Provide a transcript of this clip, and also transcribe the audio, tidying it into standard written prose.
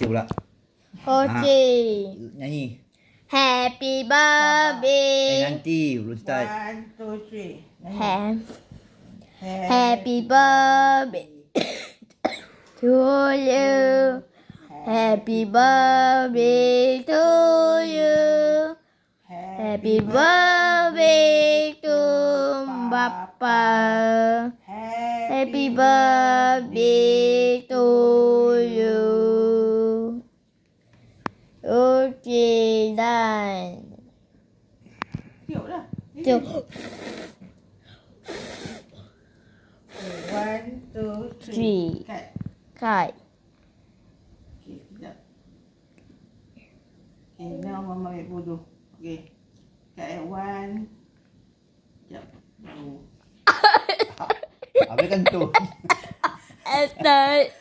pula. Okey. Nyanyi. Happy birthday. Nanti belum start. 1, 2, 3. Happy birthday to you. Happy birthday to you. Happy birthday to Bapa. Happy birthday to you. Okay, done. Tiup lah. Tiup. 1, 2, 3. 3. Cut. Cut. Okay, sekejap. Okay, now Mama ambil bodoh. Okay. Cut at 1. Sekejap. 2. Habis kan tu. Start.